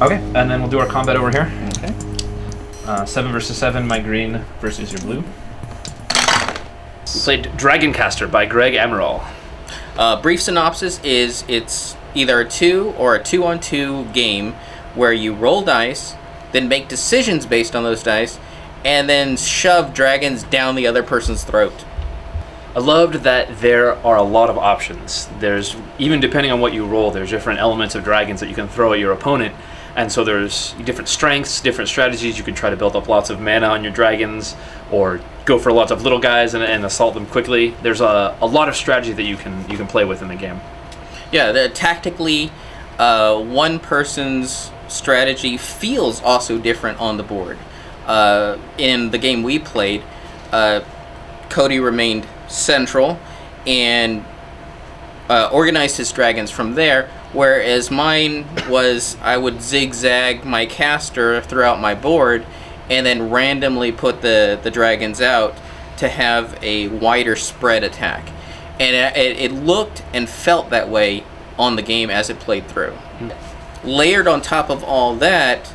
Okay, and then we'll do our combat over here. Okay. 7 versus 7, my green versus your blue. We played Dragoncaster by Greg Emerald. Brief synopsis is it's either a 2 or a 2-on-2 game where you roll dice, then make decisions based on those dice, and then shove dragons down the other person's throat. I loved that there are a lot of options. There's, even depending on what you roll, there's different elements of dragons that you can throw at your opponent. And so there's different strengths, different strategies. You can try to build up lots of mana on your dragons, or go for lots of little guys and assault them quickly. There's a lot of strategy that you can play with in the game. Yeah, tactically, one person's strategy feels also different on the board. In the game we played, Cody remained central and organized his dragons from there, whereas mine was I would zigzag my caster throughout my board and then randomly put the dragons out to have a wider spread attack. And it looked and felt that way on the game as it played through. Layered on top of all that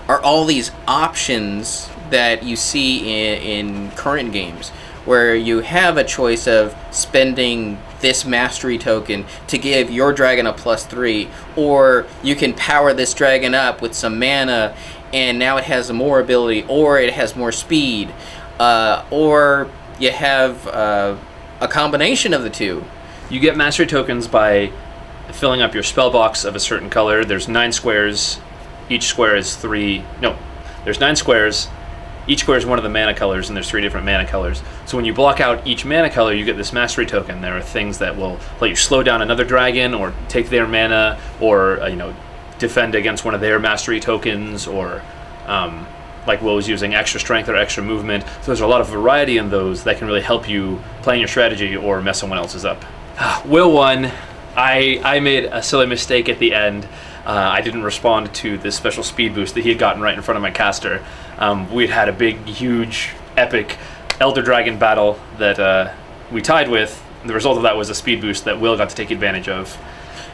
are all these options that you see in current games, where you have a choice of spending this mastery token to give your dragon a +3, or you can power this dragon up with some mana and now it has more ability, or it has more speed, or you have a combination of the two. You get mastery tokens by filling up your spell box of a certain color. There's 9 squares. Each square is 3. No, there's 9 squares. Each square is one of the mana colors, and there's 3 different mana colors. So when you block out each mana color, you get this mastery token. There are things that will let you slow down another dragon, or take their mana, or defend against one of their mastery tokens, or like Will was using extra strength or extra movement. So there's a lot of variety in those that can really help you plan your strategy or mess someone else's up. Will won. I made a silly mistake at the end. I didn't respond to this special speed boost that he had gotten right in front of my caster. We'd had a big, huge, epic Elder Dragon battle that we tied with. The result of that was a speed boost that Will got to take advantage of.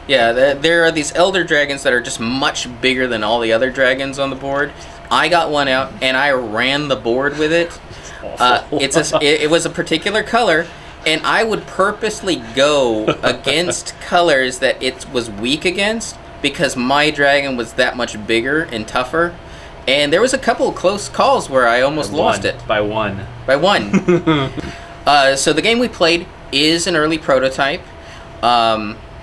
Yeah, there are these Elder Dragons that are just much bigger than all the other dragons on the board. I got one out, and I ran the board with it. It was a particular color, and I would purposely go against colors that it was weak against, because my dragon was that much bigger and tougher. And there was a couple of close calls where I almost lost it. By one. By one. So the game we played is an early prototype.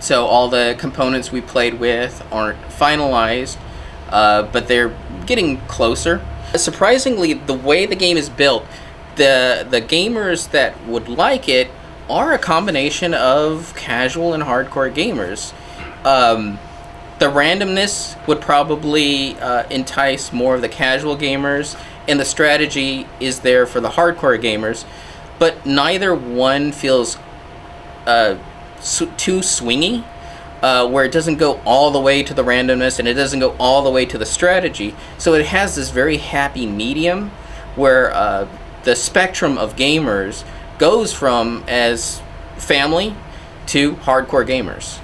So all the components we played with aren't finalized, but they're getting closer. Surprisingly, the way the game is built, the gamers that would like it are a combination of casual and hardcore gamers. The randomness would probably entice more of the casual gamers, and the strategy is there for the hardcore gamers, but neither one feels too swingy, where it doesn't go all the way to the randomness and it doesn't go all the way to the strategy. So it has this very happy medium where the spectrum of gamers goes from as family to hardcore gamers.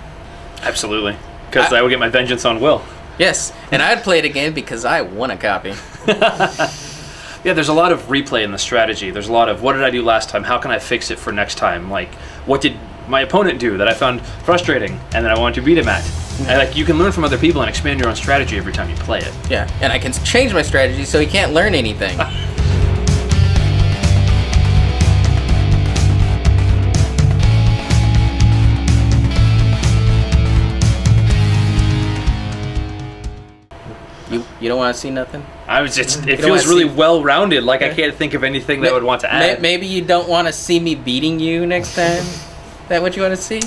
Absolutely. Because I will get my vengeance on Will. Yes, and I'd play it again because I won a copy. Yeah, there's a lot of replay in the strategy. There's a lot of, what did I do last time? How can I fix it for next time? Like, what did my opponent do that I found frustrating and that I wanted to beat him at? And you can learn from other people and expand your own strategy every time you play it. Yeah, and I can change my strategy so he can't learn anything. You don't want to see nothing? It feels really well-rounded. Like, I can't think of anything that I would want to add. Maybe you don't want to see me beating you next time? Is that what you want to see?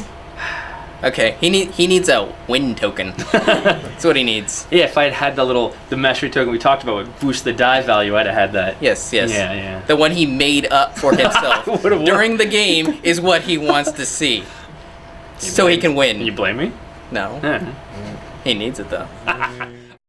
Okay, he needs a win token. That's what he needs. Yeah, if I had the mastery token we talked about would boost the die value, I'd have had that. Yes. Yeah. The one he made up for himself during the game is what he wants to see. So he can win. You blame me? No. He needs it, though.